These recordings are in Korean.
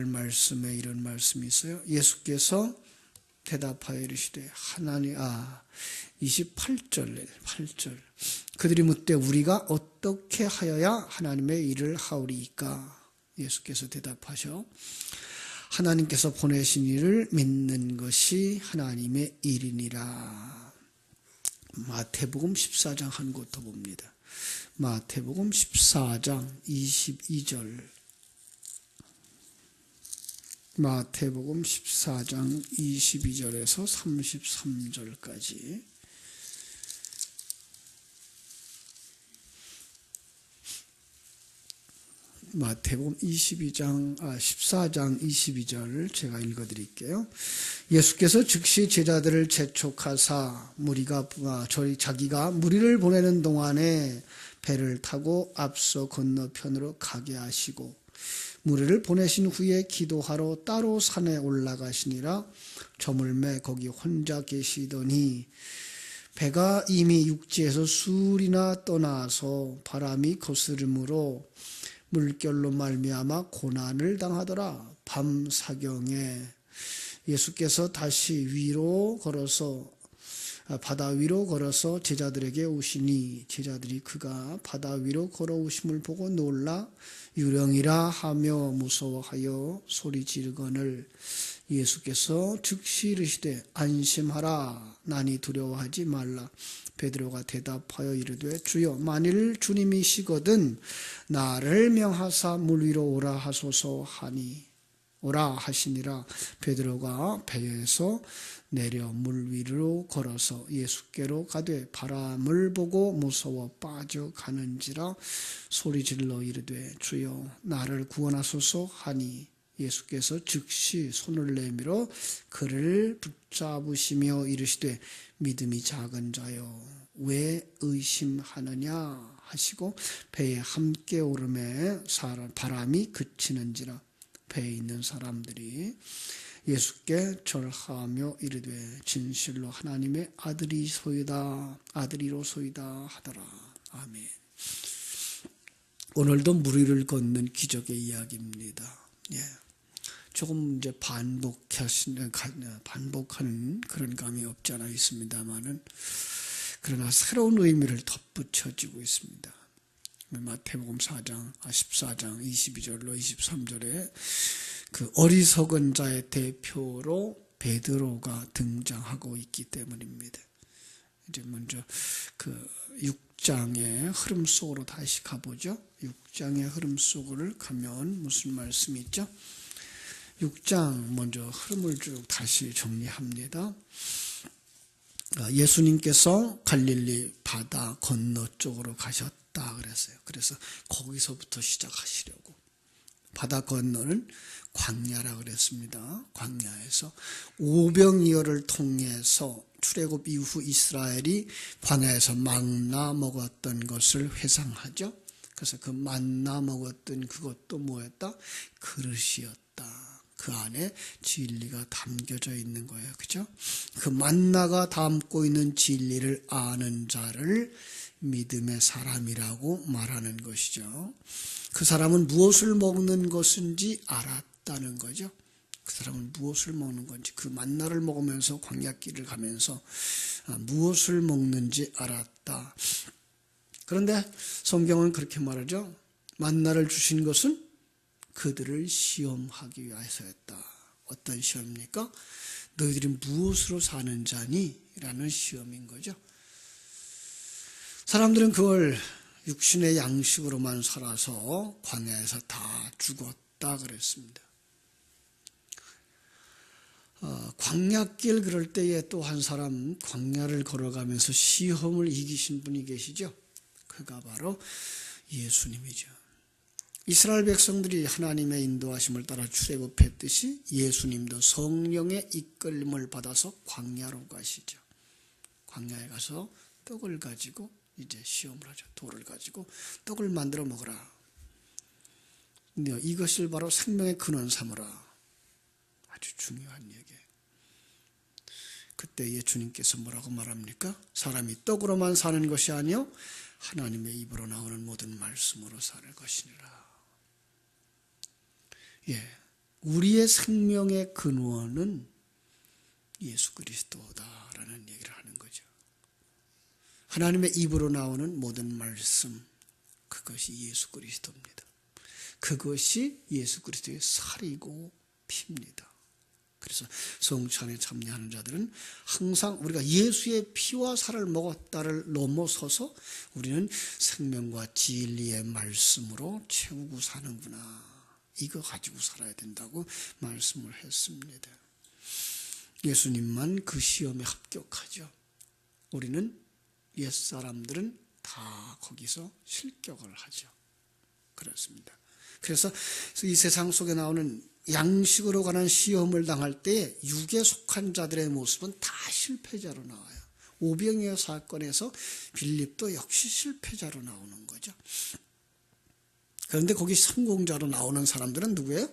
말씀에 이런 말씀이 있어요. 예수께서 대답하여 이르시되 28절 그들이 묻되 우리가 어떻게 하여야 하나님의 일을 하오리이까? 예수께서 대답하셔 하나님께서 보내신 일을 믿는 것이 하나님의 일이니라. 마태복음 14장 한 곳 더 봅니다. 마태복음 14장 22절. 마태복음 14장 22절에서 33절까지. 마태복음 14장 22절 제가 읽어드릴게요. 예수께서 즉시 제자들을 재촉하사 자기가 무리를 보내는 동안에 배를 타고 앞서 건너편으로 가게 하시고 무리를 보내신 후에 기도하러 따로 산에 올라가시니라. 저물매 거기 혼자 계시더니 배가 이미 육지에서 수울이나 떠나서 바람이 거스름으로 물결로 말미암아 고난을 당하더라. 밤 사경에 예수께서 다시 바다 위로 걸어서 제자들에게 오시니 제자들이 그가 바다 위로 걸어오심을 보고 놀라 유령이라 하며 무서워하여 소리 지르거늘 예수께서 즉시 이르시되 안심하라 나니 두려워하지 말라. 베드로가 대답하여 이르되 주여 만일 주님이시거든 나를 명하사 물 위로 오라 하시니라. 베드로가 배에서 내려 물 위로 걸어서 예수께로 가되 바람을 보고 무서워 빠져가는지라 소리질러 이르되 주여 나를 구원하소서 하니 예수께서 즉시 손을 내밀어 그를 붙잡으시며 이르시되 믿음이 작은 자여 왜 의심하느냐 하시고 배에 함께 오르매 바람이 그치는지라. 배에 있는 사람들이 예수께 절하며 이르되 진실로 하나님의 아들이로소이다 하더라. 아멘. 오늘도 물 위를 걷는 기적의 이야기입니다. 조금 이제 반복하는 그런 감이 없지 않아 있습니다만은 그러나 새로운 의미를 덧붙여지고 있습니다. 마태복음 14장 22절로 23절에 그 어리석은 자의 대표로 베드로가 등장하고 있기 때문입니다. 이제 먼저 그 6장의 흐름 속으로 다시 가보죠. 6장의 흐름 속으로 가면 무슨 말씀이 있죠? 6장 먼저 흐름을 쭉 다시 정리합니다. 예수님께서 갈릴리 바다 건너 쪽으로 가셨다 그랬어요. 그래서 거기서부터 시작하시려고. 바다 건너는 광야라 그랬습니다. 광야에서 오병이어를 통해서 출애굽 이후 이스라엘이 광야에서 만나 먹었던 것을 회상하죠. 그래서 그 만나 먹었던 그것도 뭐였다? 그릇이었다. 그 안에 진리가 담겨져 있는 거예요. 그죠? 그 만나가 담고 있는 진리를 아는 자를 믿음의 사람이라고 말하는 것이죠. 그 사람은 무엇을 먹는 것인지 알았다는 거죠. 그 사람은 무엇을 먹는 건지 그 만나를 먹으면서 광야길을 가면서 무엇을 먹는지 알았다. 그런데 성경은 그렇게 말하죠. 만나를 주신 것은 그들을 시험하기 위해서였다. 어떤 시험입니까? 너희들이 무엇으로 사는 자니? 라는 시험인 거죠. 사람들은 그걸 육신의 양식으로만 살아서 광야에서 다 죽었다 그랬습니다. 광야길 그럴 때에 또 한 사람 광야를 걸어가면서 시험을 이기신 분이 계시죠. 그가 바로 예수님이죠. 이스라엘 백성들이 하나님의 인도하심을 따라 출애굽했듯이 예수님도 성령의 이끌림을 받아서 광야로 가시죠. 광야에 가서 떡을 가지고 이제 시험을 하죠. 돌을 가지고 떡을 만들어 먹으라. 이것을 바로 생명의 근원 삼으라. 아주 중요한 얘기예요. 그때 예수님께서 뭐라고 말합니까? 사람이 떡으로만 사는 것이 아니요 하나님의 입으로 나오는 모든 말씀으로 살 것이니라. 우리의 생명의 근원은 예수 그리스도다라는 얘기를 하는 거죠. 하나님의 입으로 나오는 모든 말씀, 그것이 예수 그리스도입니다. 그것이 예수 그리스도의 살이고 피입니다. 그래서 성찬에 참여하는 자들은 항상 우리가 예수의 피와 살을 먹었다를 넘어서서 우리는 생명과 진리의 말씀으로 채우고 사는구나, 이거 가지고 살아야 된다고 말씀을 했습니다. 예수님만 그 시험에 합격하죠. 우리는 옛사람들은 다 거기서 실격을 하죠. 그렇습니다. 그래서 이 세상 속에 나오는 양식으로 관한 시험을 당할 때 육에 속한 자들의 모습은 다 실패자로 나와요. 오병이어 사건에서 빌립도 역시 실패자로 나오는 거죠. 그런데 거기 성공자로 나오는 사람들은 누구예요?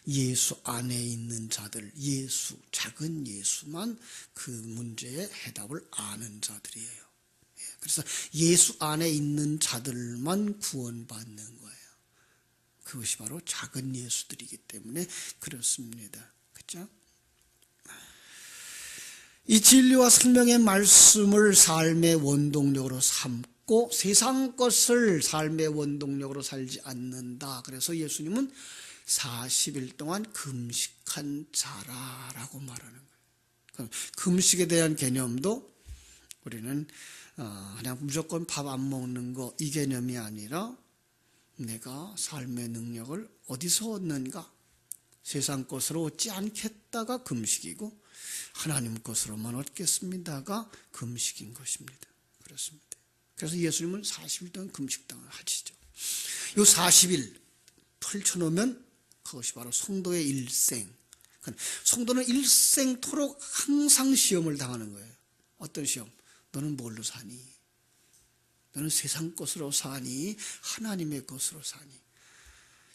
예수 안에 있는 자들, 예수, 작은 예수만 그 문제의 해답을 아는 자들이에요. 그래서 예수 안에 있는 자들만 구원받는 거예요. 그것이 바로 작은 예수들이기 때문에 그렇습니다. 그렇죠? 이 진리와 생명의 말씀을 삶의 원동력으로 삼고 세상 것을 삶의 원동력으로 살지 않는다. 그래서 예수님은 40일 동안 금식한 자라라고 말하는 거예요. 금식에 대한 개념도 우리는 그냥 무조건 밥 안 먹는 거, 이 개념이 아니라 내가 삶의 능력을 어디서 얻는가? 세상 것으로 얻지 않겠다가 금식이고 하나님 것으로만 얻겠습니다가 금식인 것입니다. 그렇습니다. 그래서 예수님은 40일 동안 금식당을 하시죠. 이 40일 펼쳐놓으면 그것이 바로 성도의 일생. 성도는 일생토록 항상 시험을 당하는 거예요. 어떤 시험? 너는 뭘로 사니? 너는 세상 것으로 사니? 하나님의 것으로 사니?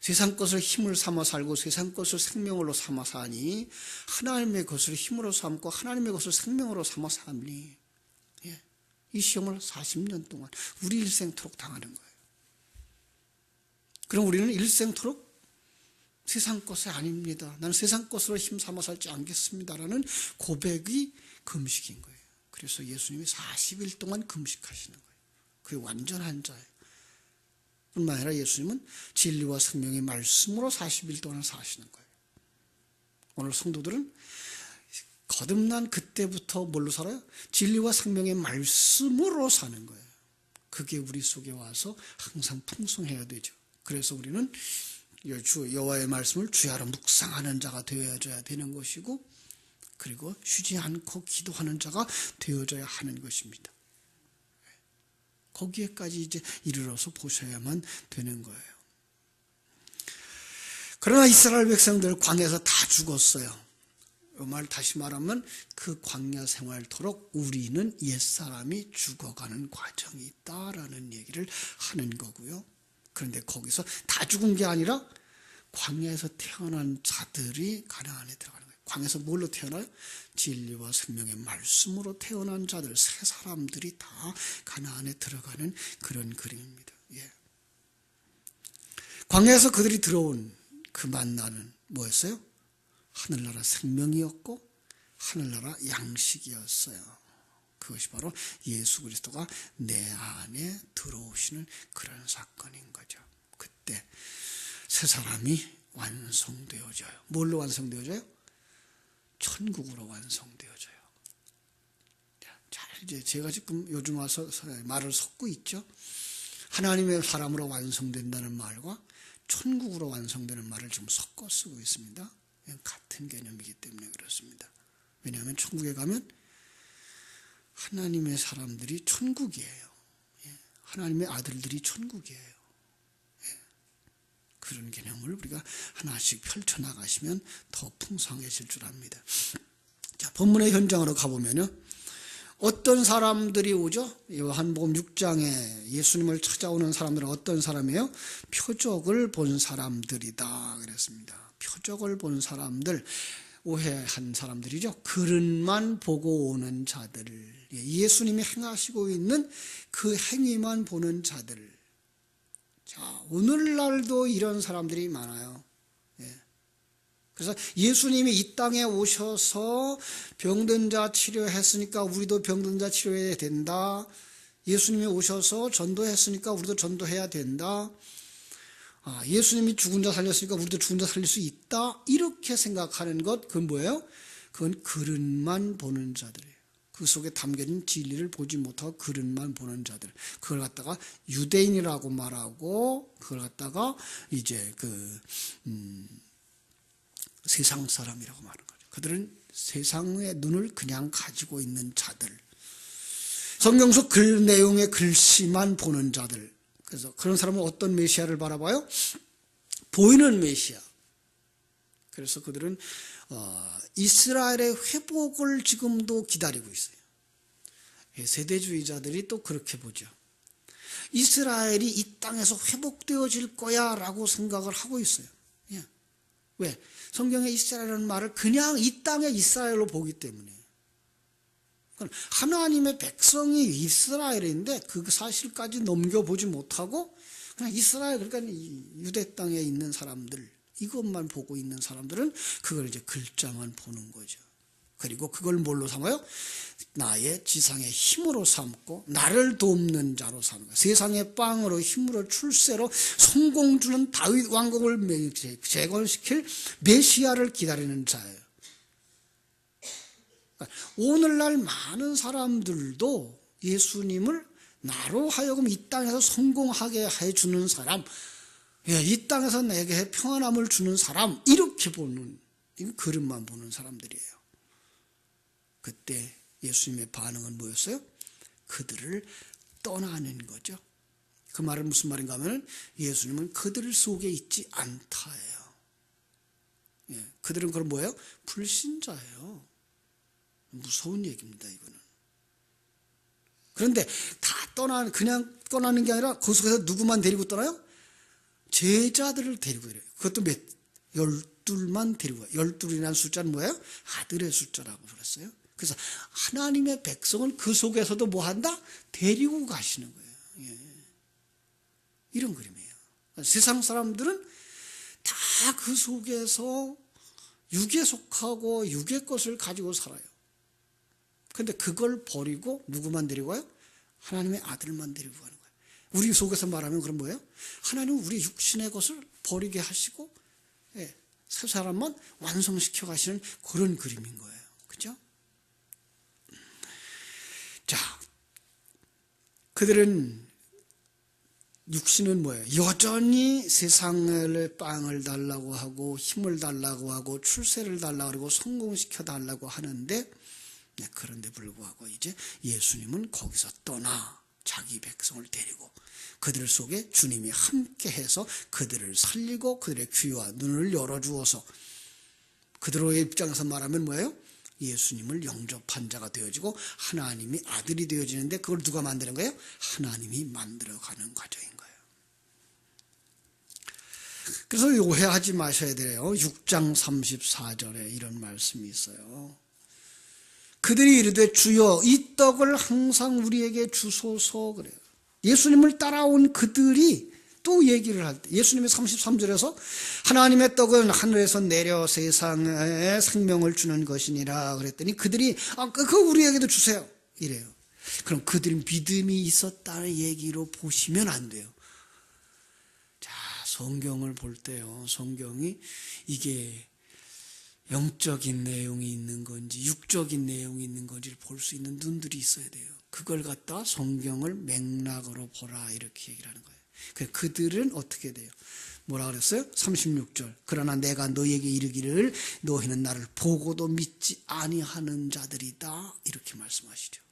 세상 것을 힘을 삼아 살고 세상 것을 생명으로 삼아 사니? 하나님의 것을 힘으로 삼고 하나님의 것을 생명으로 삼아 사니? 예. 이 시험을 40년 동안 우리 일생토록 당하는 거예요. 그럼 우리는 일생토록 세상 것이 아닙니다. 나는 세상 것으로 힘 삼아 살지 않겠습니다라는 고백이 금식인 거예요. 그래서 예수님이 40일 동안 금식하시는 거예요. 그게 완전한 자예요. 뿐만 아니라 예수님은 진리와 생명의 말씀으로 40일 동안 사시는 거예요. 오늘 성도들은 거듭난 그때부터 뭘로 살아요? 진리와 생명의 말씀으로 사는 거예요. 그게 우리 속에 와서 항상 풍성해야 되죠. 그래서 우리는 여호와의 말씀을 주야로 묵상하는 자가 되어져야 되는 것이고, 그리고 쉬지 않고 기도하는 자가 되어져야 하는 것입니다. 거기에까지 이제 이르러서 보셔야만 되는 거예요. 그러나 이스라엘 백성들 광야에서 다 죽었어요. 이 말 다시 말하면 그 광야 생활토록 우리는 옛사람이 죽어가는 과정이 있다라는 얘기를 하는 거고요. 그런데 거기서 다 죽은 게 아니라 광야에서 태어난 자들이 가나안에 들어가는 거예요. 광야에서 뭘로 태어나요? 진리와 생명의 말씀으로 태어난 자들, 새 사람들이 다 가나안에 들어가는 그런 그림입니다. 예. 광야에서 그들이 들어온 그 만나는 뭐였어요? 하늘나라 생명이었고 하늘나라 양식이었어요. 그것이 바로 예수 그리스도가 내 안에 들어오시는 그런 사건인 거죠. 그때 새 사람이 완성되어져요. 뭘로 완성되어져요? 천국으로 완성되어져요. 자, 이제 제가 지금 요즘 와서 말을 섞고 있죠. 하나님의 사람으로 완성된다는 말과 천국으로 완성되는 말을 좀 섞어 쓰고 있습니다. 같은 개념이기 때문에 그렇습니다. 왜냐하면 천국에 가면 하나님의 사람들이 천국이에요. 하나님의 아들들이 천국이에요. 그런 개념을 우리가 하나씩 펼쳐나가시면 더 풍성해질 줄 압니다. 자, 본문의 현장으로 가보면요. 어떤 사람들이 오죠? 요한복음 6장에 예수님을 찾아오는 사람들은 어떤 사람이에요? 표적을 본 사람들이다 그랬습니다. 표적을 본 사람들, 오해한 사람들이죠. 그릇만 보고 오는 자들, 예수님이 행하시고 있는 그 행위만 보는 자들. 자, 오늘날도 이런 사람들이 많아요. 예. 그래서 예수님이 이 땅에 오셔서 병든 자 치료했으니까 우리도 병든 자 치료해야 된다. 예수님이 오셔서 전도했으니까 우리도 전도해야 된다. 예수님이 죽은 자 살렸으니까 우리도 죽은 자 살릴 수 있다. 이렇게 생각하는 것, 그건 뭐예요? 그건 그릇만 보는 자들이에요. 그 속에 담겨진 진리를 보지 못하고 그릇만 보는 자들. 그걸 갖다가 유대인이라고 말하고, 그걸 갖다가 이제 세상 사람이라고 말하는 거죠. 그들은 세상의 눈을 그냥 가지고 있는 자들. 성경 속 글 내용의 글씨만 보는 자들. 그래서 그런 사람은 어떤 메시아를 바라봐요? 보이는 메시아. 그래서 그들은 이스라엘의 회복을 지금도 기다리고 있어요. 세대주의자들이 또 그렇게 보죠. 이스라엘이 이 땅에서 회복되어질 거야 라고 생각을 하고 있어요. 왜? 성경에 이스라엘이라는 말을 그냥 이 땅의 이스라엘로 보기 때문에. 하나님의 백성이 이스라엘인데 그 사실까지 넘겨보지 못하고 그냥 이스라엘, 그러니까 유대 땅에 있는 사람들, 이것만 보고 있는 사람들은 그걸 이제 글자만 보는 거죠. 그리고 그걸 뭘로 삼아요? 나의 지상의 힘으로 삼고 나를 돕는 자로 삼는 거예요. 세상의 빵으로 힘으로 출세로 성공 주는 다윗 왕국을 재건시킬 메시아를 기다리는 자예요. 오늘날 많은 사람들도 예수님을 나로 하여금 이 땅에서 성공하게 해주는 사람, 이 땅에서 내게 평안함을 주는 사람, 이렇게 보는, 그릇만 보는 사람들이에요. 그때 예수님의 반응은 뭐였어요? 그들을 떠나는 거죠. 그 말은 무슨 말인가 하면 예수님은 그들 속에 있지 않다예요. 그들은 그럼 뭐예요? 불신자예요. 무서운 얘기입니다, 이거는. 그런데 그냥 떠나는 게 아니라 그 속에서 누구만 데리고 떠나요? 제자들을 데리고 이래요. 그것도 12만 데리고 가요. 12이라는 숫자는 뭐예요? 아들의 숫자라고 그랬어요. 그래서 하나님의 백성을 그 속에서도 뭐 한다? 데리고 가시는 거예요. 이런 그림이에요. 세상 사람들은 다 그 속에서 육에 속하고 육의 것을 가지고 살아요. 근데 그걸 버리고 누구만 데리고 가요? 하나님의 아들만 데리고 가는 거예요. 우리 속에서 말하면 그럼 뭐예요? 하나님은 우리 육신의 것을 버리게 하시고 세 사람만 완성시켜 가시는 그런 그림인 거예요. 그죠? 자, 그들은 육신은 뭐예요? 여전히 세상의 빵을 달라고 하고 힘을 달라고 하고 출세를 달라고 하고 성공시켜 달라고 하는데, 그런데 불구하고 이제 예수님은 거기서 떠나 자기 백성을 데리고 그들 속에 주님이 함께해서 그들을 살리고 그들의 귀와 눈을 열어주어서 그들의 입장에서 말하면 뭐예요? 예수님을 영접한 자가 되어지고 하나님이 아들이 되어지는데 그걸 누가 만드는 거예요? 하나님이 만들어가는 과정인 거예요. 그래서 오해하지 마셔야 돼요. 6장 34절에 이런 말씀이 있어요. 그들이 이르되 주여 이 떡을 항상 우리에게 주소서 그래요. 예수님을 따라온 그들이 또 얘기를 할 때 예수님이 33절에서 하나님의 떡은 하늘에서 내려 세상에 생명을 주는 것이니라 그랬더니 그들이 그거 우리에게도 주세요 이래요. 그럼 그들이 믿음이 있었다는 얘기로 보시면 안 돼요. 자, 성경을 볼 때요, 성경이 이게 영적인 내용이 있는 건지 육적인 내용이 있는 건지를 볼 수 있는 눈들이 있어야 돼요. 그걸 갖다 성경을 맥락으로 보라 이렇게 얘기를 하는 거예요. 그들은 어떻게 돼요? 뭐라 그랬어요? 36절. 그러나 내가 너희에게 이르기를 너희는 나를 보고도 믿지 아니하는 자들이다 이렇게 말씀하시죠.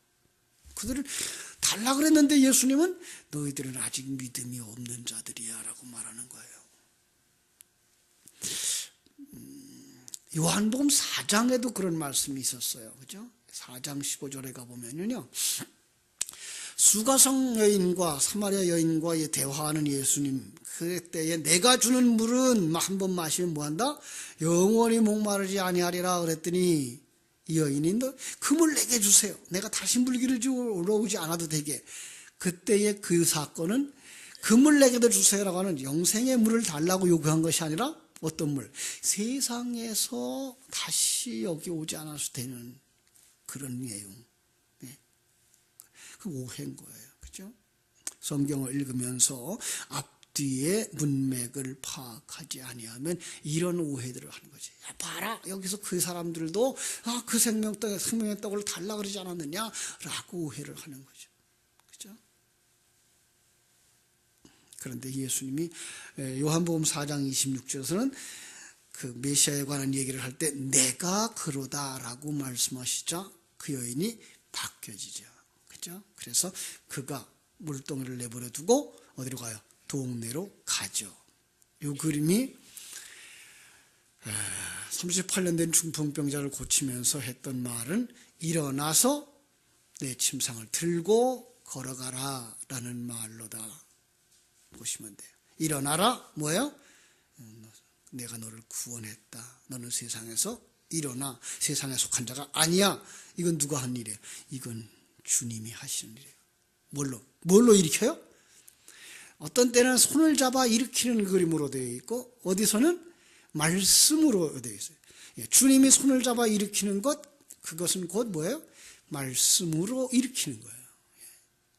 그들을 달라 그랬는데 예수님은 너희들은 아직 믿음이 없는 자들이야 라고 말하는 거예요. 요한복음 4장에도 그런 말씀이 있었어요. 그죠? 4장 15절에 가보면요. 수가성 여인과 사마리아 여인과 대화하는 예수님, 그때에 내가 주는 물은 한 번 마시면 뭐한다? 영원히 목마르지 아니하리라 그랬더니 이 여인이 그 물 내게 주세요. 내가 다시 물기를 주러 오지 않아도 되게. 그때의 그 사건은 그 물 내게도 주세요라고 하는 영생의 물을 달라고 요구한 것이 아니라 어떤 물? 세상에서 다시 여기 오지 않아서 되는 그런 내용. 네. 그 오해인 거예요. 그죠? 성경을 읽으면서 앞뒤의 문맥을 파악하지 아니하면 이런 오해들을 하는 거지. 야, 봐라, 여기서 그 사람들도 그 생명의 떡을 달라 그러지 않았느냐라고 오해를 하는 거죠. 그죠? 그런데 예수님이 요한복음 4장 26절에서는 그 메시아에 관한 얘기를 할 때 내가 그러다라고 말씀하시자 그 여인이 바뀌어지죠. 그죠? 그래서 그가 물동이를 내버려 두고 어디로 가요? 동네로 가죠. 이 그림이 38년 된 중풍병자를 고치면서 했던 말은 일어나서 내 침상을 들고 걸어가라 라는 말로다 보시면 돼요. 일어나라 뭐예요? 내가 너를 구원했다. 너는 세상에서 일어나. 세상에 속한 자가 아니야. 이건 누가 한 일이에요? 이건 주님이 하시는 일이에요. 뭘로 일으켜요? 어떤 때는 손을 잡아 일으키는 그림으로 되어 있고 어디서는 말씀으로 되어 있어요. 주님이 손을 잡아 일으키는 것, 그것은 곧 뭐예요? 말씀으로 일으키는 거예요.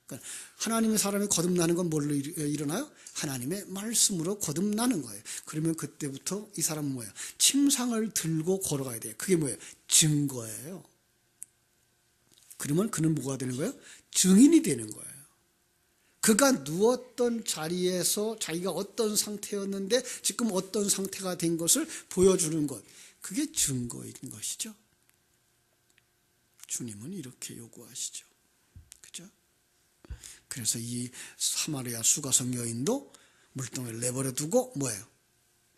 그러니까 하나님의 사람이 거듭나는 건 뭘로 일어나요? 하나님의 말씀으로 거듭나는 거예요. 그러면 그때부터 이 사람은 뭐예요? 침상을 들고 걸어가야 돼요. 그게 뭐예요? 증거예요. 그러면 그는 뭐가 되는 거예요? 증인이 되는 거예요. 그가 누웠던 자리에서 자기가 어떤 상태였는데 지금 어떤 상태가 된 것을 보여주는 것. 그게 증거인 것이죠. 주님은 이렇게 요구하시죠. 그죠? 그래서 이 사마리아 수가성 여인도 물동이를 내버려 두고 뭐예요?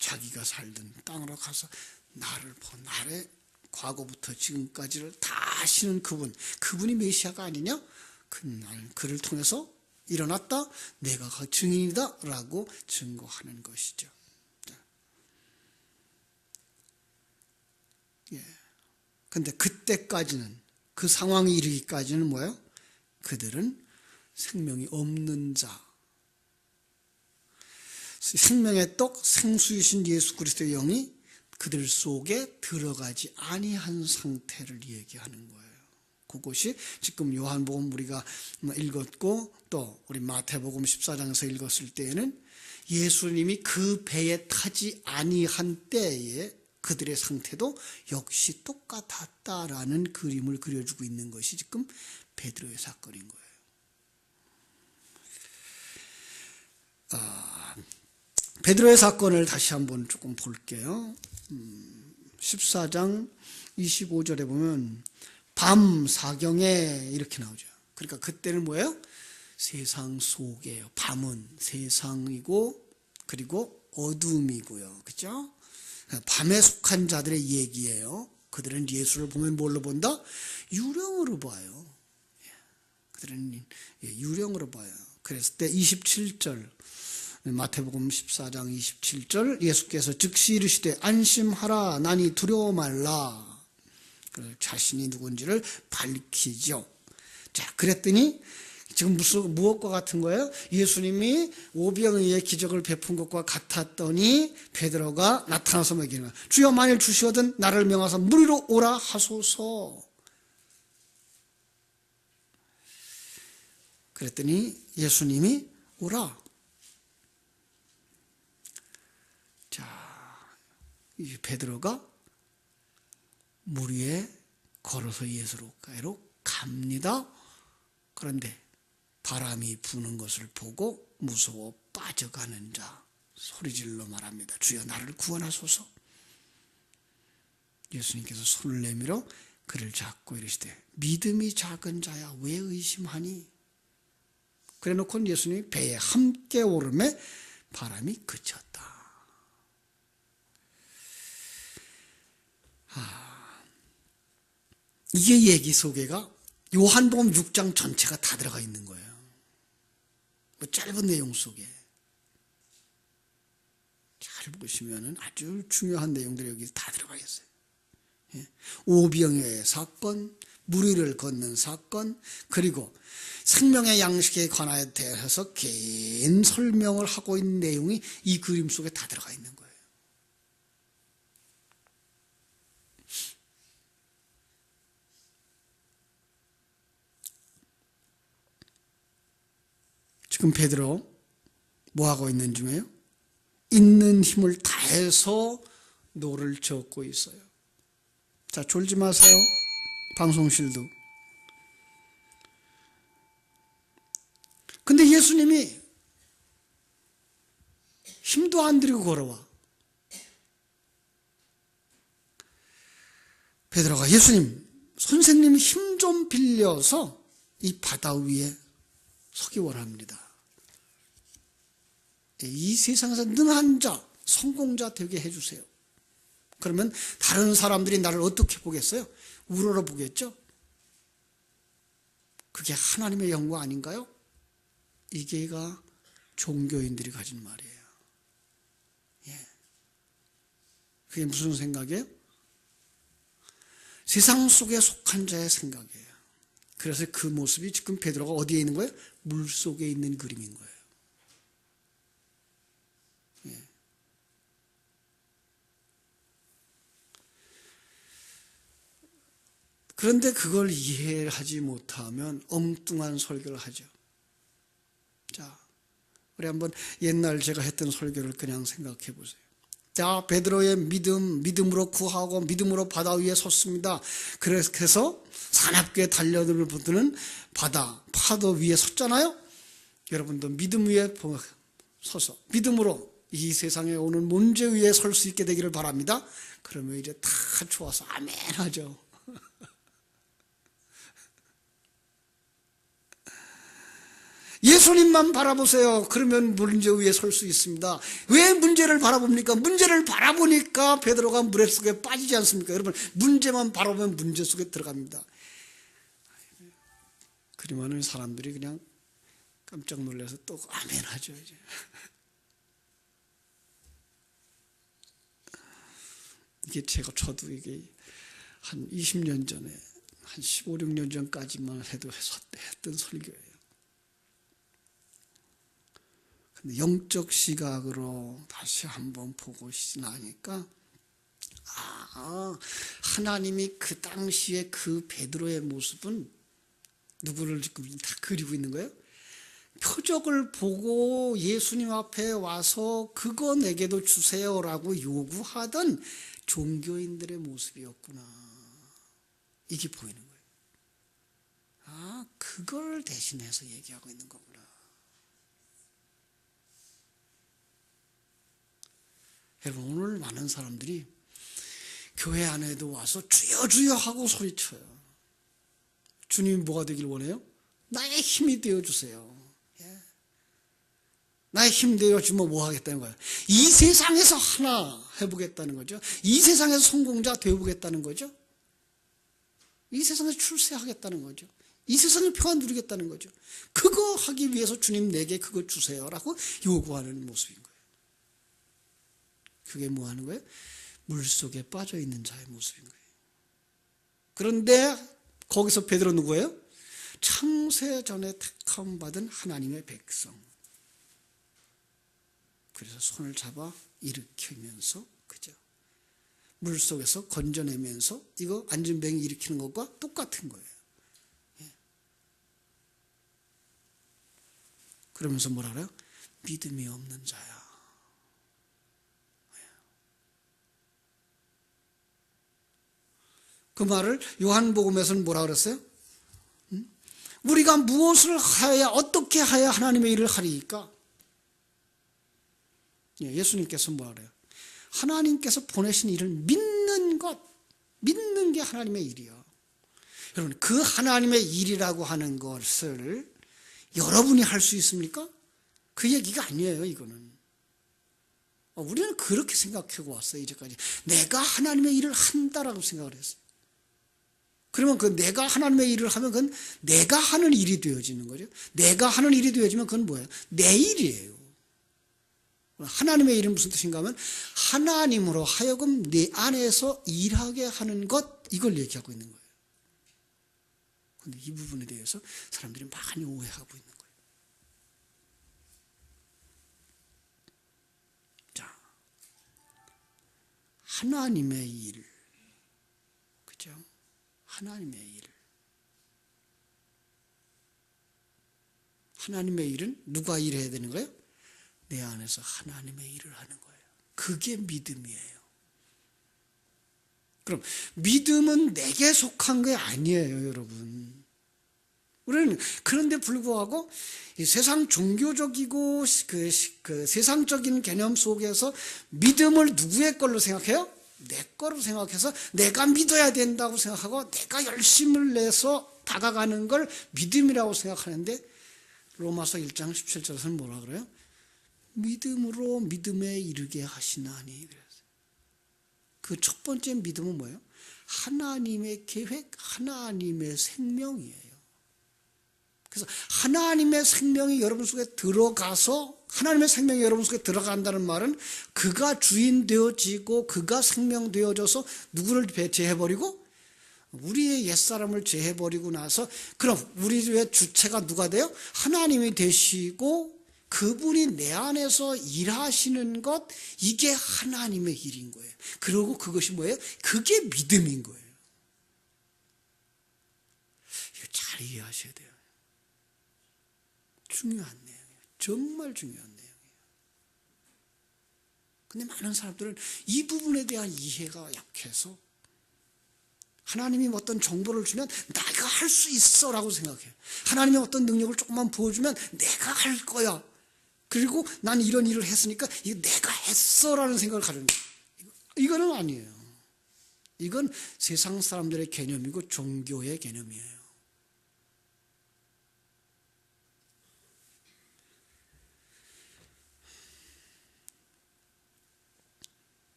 자기가 살던 땅으로 가서 나의 과거부터 지금까지를 다 아시는 그분이 메시아가 아니냐? 그를 통해서 일어났다. 내가 그 증인이다 라고 증거하는 것이죠. 그런데 그때까지는 그 상황이 이르기까지는 뭐예요? 그들은 생명이 없는 자, 생명의 떡, 생수이신 예수 그리스도의 영이 그들 속에 들어가지 아니한 상태를 얘기하는 거예요. 그것이 지금 요한복음 우리가 읽었고 또 우리 마태복음 14장에서 읽었을 때에는 예수님이 그 배에 타지 아니한 때에 그들의 상태도 역시 똑같았다라는 그림을 그려주고 있는 것이 지금 베드로의 사건인 거예요. 베드로의 사건을 다시 한번 조금 볼게요. 14장 25절에 보면 밤 사경에 이렇게 나오죠. 그러니까 그때는 뭐예요? 세상 속이에요. 밤은 세상이고 그리고 어둠이고요. 그렇죠? 밤에 속한 자들의 얘기예요. 그들은 예수를 보면 뭘로 본다? 유령으로 봐요. 그들은 유령으로 봐요. 그랬을 때 27절 마태복음 14장 27절 예수께서 즉시 이르시되 안심하라 나니 두려워 말라. 자신이 누군지를 밝히죠. 자, 그랬더니 지금 무엇과 같은 거예요? 예수님이 오병이의 기적을 베푼 것과 같았더니 베드로가 나타나서 먹이는 거예요. 주여 만일 주시거든 나를 명하사 물 위로 오라 하소서. 그랬더니 예수님이 오라. 자, 이 베드로가 물 위에 걸어서 예수로가로 갑니다. 그런데 바람이 부는 것을 보고 무서워 빠져가는 자 소리질러 말합니다. 주여 나를 구원하소서. 예수님께서 손을 내밀어 그를 잡고 이르시되 믿음이 작은 자야 왜 의심하니? 그래 놓고는 예수님이 배에 함께 오르매 바람이 그쳤다. 이게 얘기 소개가 요한복음 6장 전체가 다 들어가 있는 거예요. 뭐 짧은 내용 속에. 잘 보시면은 아주 중요한 내용들이 여기 다 들어가 있어요. 오병이어의 사건, 물 위를 걷는 사건, 그리고 생명의 양식에 관하여 대해서 긴 설명을 하고 있는 내용이 이 그림 속에 다 들어가 있는 거예요. 지금 베드로 뭐하고 있는 중이에요? 있는 힘을 다해서 노를 젓고 있어요. 자, 졸지 마세요. 방송실도. 근데 예수님이 힘도 안 들이고 걸어와. 베드로가 예수님, 선생님 힘 좀 빌려서 이 바다 위에 서기 원합니다. 이 세상에서 능한 자, 성공자 되게 해주세요. 그러면 다른 사람들이 나를 어떻게 보겠어요? 우러러 보겠죠? 그게 하나님의 영광 아닌가요? 이게가 종교인들이 가진 말이에요. 예. 그게 무슨 생각이에요? 세상 속에 속한 자의 생각이에요. 그래서 그 모습이 지금 베드로가 어디에 있는 거예요? 물 속에 있는 그림인 거예요. 예. 그런데 그걸 이해하지 못하면 엉뚱한 설교를 하죠. 자, 우리 한번 옛날 제가 했던 설교를 그냥 생각해 보세요. 자, 베드로의 믿음으로 구하고 믿음으로 바다 위에 섰습니다. 그래서 사납게 달려들는 바다, 파도 위에 섰잖아요. 여러분도 믿음 위에 서서 믿음으로 이 세상에 오는 문제 위에 설 수 있게 되기를 바랍니다. 그러면 이제 다 좋아서 아멘 하죠. 예수님만 바라보세요. 그러면 문제 위에 설 수 있습니다. 왜 문제를 바라봅니까? 문제를 바라보니까 베드로가 물 속에 빠지지 않습니까? 여러분, 문제만 바라보면 문제 속에 들어갑니다. 그러면 사람들이 그냥 깜짝 놀라서 또 아멘 하죠. 이제. 저도 이게 한 20년 전에, 한 15, 16년 전까지만 해도 했던 설교예요. 영적 시각으로 다시 한번 보고 나니까 하나님이 그 당시에 그 베드로의 모습은 누구를 지금 다 그리고 있는 거예요? 표적을 보고 예수님 앞에 와서 그거 내게도 주세요라고 요구하던 종교인들의 모습이었구나. 이게 보이는 거예요. 그걸 대신해서 얘기하고 있는 거구나. 여러분, 오늘 많은 사람들이 교회 안에도 와서 주여 주여 하고 소리쳐요. 주님이 뭐가 되길 원해요? 나의 힘이 되어주세요. 예. 나의 힘 되어주면 뭐 하겠다는 거예요? 이 세상에서 하나 해보겠다는 거죠. 이 세상에서 성공자 되어보겠다는 거죠. 이 세상에서 출세하겠다는 거죠. 이 세상을 평안 누리겠다는 거죠. 그거 하기 위해서 주님 내게 그거 주세요라고 요구하는 모습인 거예요. 그게 뭐 하는 거예요? 물속에 빠져있는 자의 모습인 거예요. 그런데 거기서 베드로 누구예요? 창세전에 택함받은 하나님의 백성. 그래서 손을 잡아 일으키면서, 그죠? 물속에서 건져내면서 이거 안전뱅이 일으키는 것과 똑같은 거예요. 예. 그러면서 뭐라 그래요? 믿음이 없는 자야. 그 말을 요한복음에서는 뭐라 그랬어요? 우리가 무엇을 하여야, 어떻게 하여야 하나님의 일을 하리까? 예수님께서 뭐라 그래요? 하나님께서 보내신 일을 믿는 것, 믿는 게 하나님의 일이요. 여러분, 그 하나님의 일이라고 하는 것을 여러분이 할 수 있습니까? 그 얘기가 아니에요, 이거는. 우리는 그렇게 생각하고 왔어요, 이제까지. 내가 하나님의 일을 한다라고 생각을 했어요. 그러면 그 내가 하나님의 일을 하면 그건 내가 하는 일이 되어지는 거죠. 내가 하는 일이 되어지면 그건 뭐예요? 내 일이에요. 하나님의 일은 무슨 뜻인가 하면 하나님으로 하여금 내 안에서 일하게 하는 것, 이걸 얘기하고 있는 거예요. 그런데 이 부분에 대해서 사람들이 많이 오해하고 있는 거예요. 자, 하나님의 일, 그죠? 하나님의 일. 하나님의 일은 누가 일해야 되는 거예요? 내 안에서 하나님의 일을 하는 거예요. 그게 믿음이에요. 그럼 믿음은 내게 속한 게 아니에요, 여러분. 우리는 그런데 불구하고 이 세상 종교적이고 그 세상적인 개념 속에서 믿음을 누구의 걸로 생각해요? 내 거로 생각해서 내가 믿어야 된다고 생각하고 내가 열심을 내서 다가가는 걸 믿음이라고 생각하는데 로마서 1장 17절에서는 뭐라 그래요? 믿음으로 믿음에 이르게 하시나니. 그 첫 번째 믿음은 뭐예요? 하나님의 계획, 하나님의 생명이에요. 그래서 하나님의 생명이 여러분 속에 들어가서 하나님의 생명이 여러분 속에 들어간다는 말은 그가 주인 되어지고 그가 생명 되어져서 누구를 제해버리고 우리의 옛사람을 제해버리고 나서 그럼 우리의 주체가 누가 돼요? 하나님이 되시고 그분이 내 안에서 일하시는 것, 이게 하나님의 일인 거예요. 그리고 그것이 뭐예요? 그게 믿음인 거예요. 이거 잘 이해하셔야 돼요. 중요한 내용이에요. 정말 중요한 내용이에요. 근데 많은 사람들은 이 부분에 대한 이해가 약해서 하나님이 어떤 정보를 주면 내가 할 수 있어 라고 생각해요. 하나님이 어떤 능력을 조금만 보여주면 내가 할 거야. 그리고 난 이런 일을 했으니까 이거 내가 했어 라는 생각을 가지는 거예요. 이거는 아니에요. 이건 세상 사람들의 개념이고 종교의 개념이에요.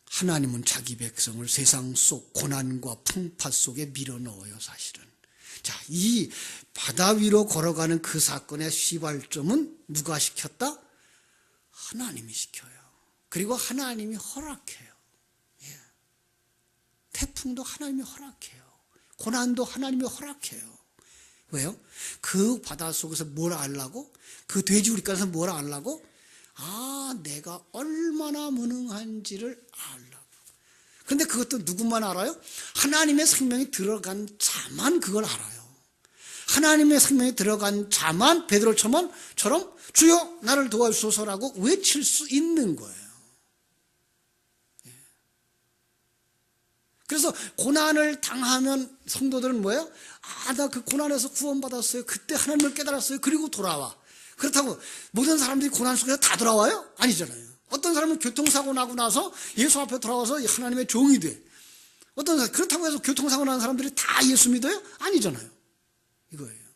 하나님은 자기 백성을 세상 속 고난과 풍파 속에 밀어넣어요, 사실은. 자, 이 바다 위로 걸어가는 그 사건의 시발점은 누가 시켰다? 하나님이 시켜요. 그리고 하나님이 허락해요. 예. 태풍도 하나님이 허락해요. 고난도 하나님이 허락해요. 왜요? 그 바다 속에서 뭘 알라고? 그 돼지우리가에서 뭘 알라고? 아, 내가 얼마나 무능한지를 알라고. 근데 그것도 누구만 알아요? 하나님의 생명이 들어간 자만 그걸 알아요. 하나님의 생명이 들어간 자만 베드로처럼 주여 나를 도와주소서라고 외칠 수 있는 거예요. 그래서 고난을 당하면 성도들은 뭐예요? 아, 나 그 고난에서 구원받았어요. 그때 하나님을 깨달았어요. 그리고 돌아와. 그렇다고 모든 사람들이 고난 속에서 다 돌아와요? 아니잖아요. 어떤 사람은 교통사고 나고 나서 예수 앞에 돌아와서 하나님의 종이 돼. 어떤 사람, 그렇다고 해서 교통사고 난 사람들이 다 예수 믿어요? 아니잖아요. 이거예요.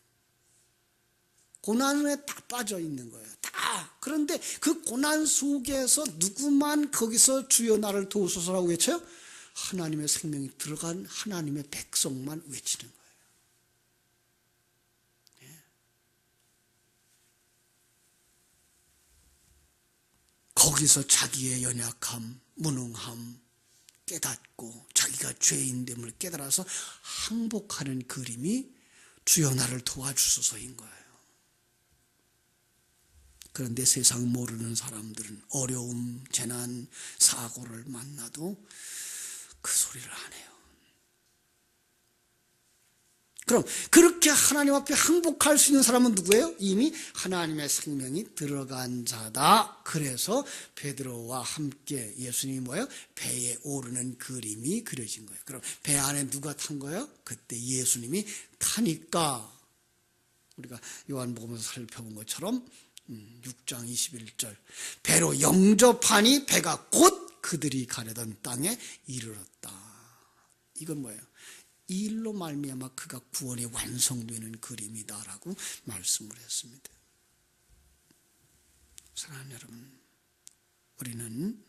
고난에 다 빠져 있는 거예요. 다. 그런데 그 고난 속에서 누구만 거기서 주여 나를 도우소서라고 외쳐요? 하나님의 생명이 들어간 하나님의 백성만 외치는 거예요. 거기서 자기의 연약함, 무능함 깨닫고 자기가 죄인됨을 깨달아서 항복하는 그림이 주여 나를 도와주소서인 거예요. 그런데 세상 모르는 사람들은 어려움, 재난, 사고를 만나도 그 소리를 안 해요. 그럼 그렇게 하나님 앞에 항복할 수 있는 사람은 누구예요? 이미 하나님의 생명이 들어간 자다. 그래서 베드로와 함께 예수님이 뭐예요? 배에 오르는 그림이 그려진 거예요. 그럼 배 안에 누가 탄 거예요? 그때 예수님이 타니까 우리가 요한복음에서 살펴본 것처럼 6장 21절 배로 영접하니 배가 곧 그들이 가려던 땅에 이르렀다. 이건 뭐예요? 이 일로 말미암아 그가 구원이 완성되는 그림이다라고 말씀을 했습니다. 사랑하는 여러분, 우리는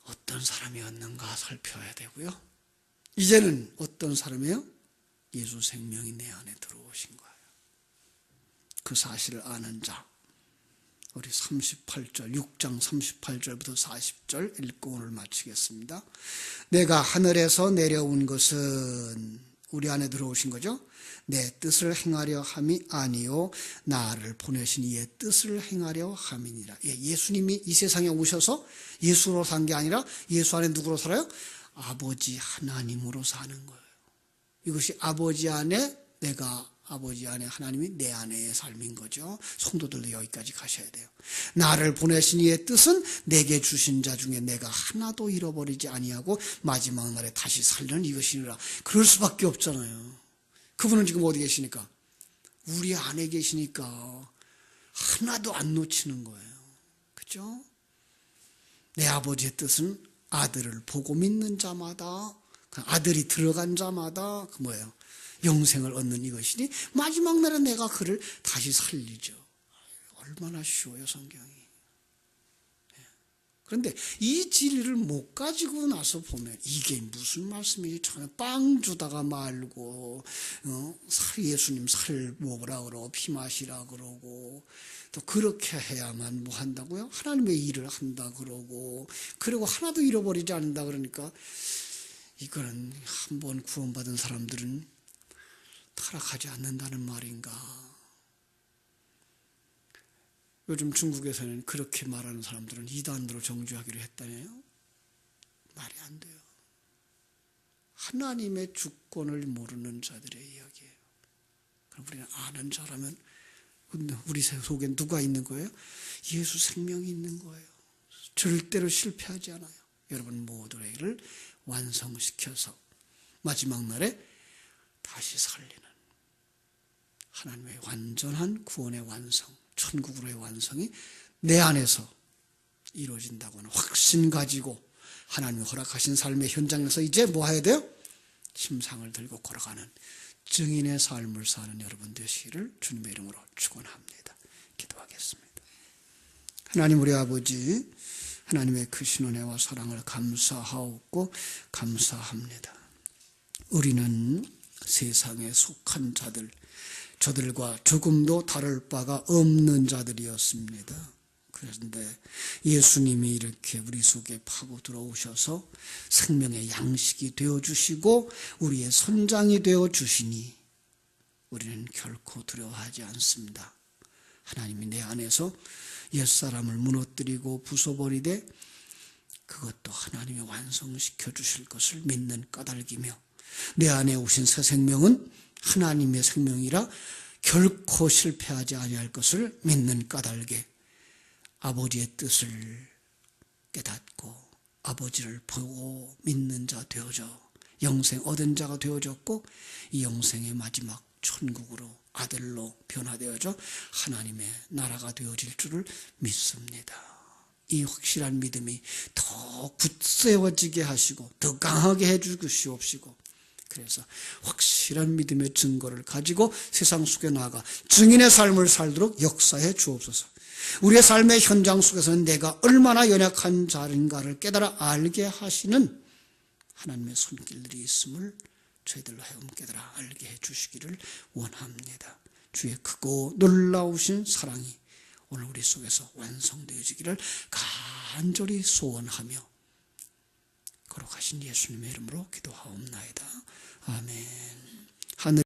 어떤 사람이었는가 살펴야 되고요. 이제는 어떤 사람이에요? 예수 생명이 내 안에 들어오신 거예요. 그 사실을 아는 자, 우리 38절, 6장 38절부터 40절 읽고 오늘 마치겠습니다. 내가 하늘에서 내려온 것은 우리 안에 들어오신 거죠. 내 뜻을 행하려 함이 아니요 나를 보내신 이의 뜻을 행하려 함이니라. 예수님이 이 세상에 오셔서 예수로 산 게 아니라 예수 안에 누구로 살아요? 아버지 하나님으로 사는 거예요. 이것이 아버지 안에 내가 아버지 안에 하나님이 내 안의 삶인 거죠. 성도들도 여기까지 가셔야 돼요. 나를 보내신 이의 뜻은 내게 주신 자 중에 내가 하나도 잃어버리지 아니하고 마지막 날에 다시 살려는 이것이니라. 그럴 수밖에 없잖아요. 그분은 지금 어디 계시니까? 우리 안에 계시니까 하나도 안 놓치는 거예요. 그렇죠? 내 아버지의 뜻은 아들을 보고 믿는 자마다, 아들이 들어간 자마다 그 뭐예요? 영생을 얻는 이것이니 마지막 날에 내가 그를 다시 살리죠. 얼마나 쉬워요, 성경이. 그런데 이 진리를 못 가지고 나서 보면 이게 무슨 말씀이지? 저는 빵 주다가 말고 예수님 살 먹으라 그러고 피 마시라 그러고 또 그렇게 해야만 뭐 한다고요? 하나님의 일을 한다 그러고 그리고 하나도 잃어버리지 않는다 그러니까 이거는 한번 구원받은 사람들은 타락하지 않는다는 말인가? 요즘 중국에서는 그렇게 말하는 사람들은 이단으로 정죄하기로 했다네요. 말이 안 돼요. 하나님의 주권을 모르는 자들의 이야기예요. 그럼 우리는 아는 자라면 우리 속에 누가 있는 거예요? 예수 생명이 있는 거예요. 절대로 실패하지 않아요. 여러분 모두를 완성시켜서 마지막 날에 다시 살리는 하나님의 완전한 구원의 완성, 천국으로의 완성이 내 안에서 이루어진다고 하는 확신 가지고 하나님이 허락하신 삶의 현장에서 이제 뭐 해야 돼요? 침상을 들고 걸어가는 증인의 삶을 사는 여러분 되시기를 주님의 이름으로 축원합니다. 기도하겠습니다. 하나님 우리 아버지, 하나님의 크신 은혜와 사랑을 감사하옵고 감사합니다. 우리는 세상에 속한 자들, 저들과 조금도 다를 바가 없는 자들이었습니다. 그런데 예수님이 이렇게 우리 속에 파고 들어오셔서 생명의 양식이 되어주시고 우리의 선장이 되어주시니 우리는 결코 두려워하지 않습니다. 하나님이 내 안에서 옛사람을 무너뜨리고 부숴버리되 그것도 하나님이 완성시켜 주실 것을 믿는 까닭이며 내 안에 오신 새 생명은 하나님의 생명이라 결코 실패하지 아니할 것을 믿는 까닭에 아버지의 뜻을 깨닫고 아버지를 보고 믿는 자 되어져 영생 얻은 자가 되어졌고 이 영생의 마지막 천국으로 아들로 변화되어져 하나님의 나라가 되어질 줄을 믿습니다. 이 확실한 믿음이 더 굳세워지게 하시고 더 강하게 해주시옵시고 그래서 확실한 믿음의 증거를 가지고 세상 속에 나아가 증인의 삶을 살도록 역사해 주옵소서. 우리의 삶의 현장 속에서는 내가 얼마나 연약한 자인가를 깨달아 알게 하시는 하나님의 손길들이 있음을 저희들로 하여금 깨달아 알게 해 주시기를 원합니다. 주의 크고 놀라우신 사랑이 오늘 우리 속에서 완성되어지기를 간절히 소원하며 거룩하신 예수님의 이름으로 기도하옵나이다. 아멘.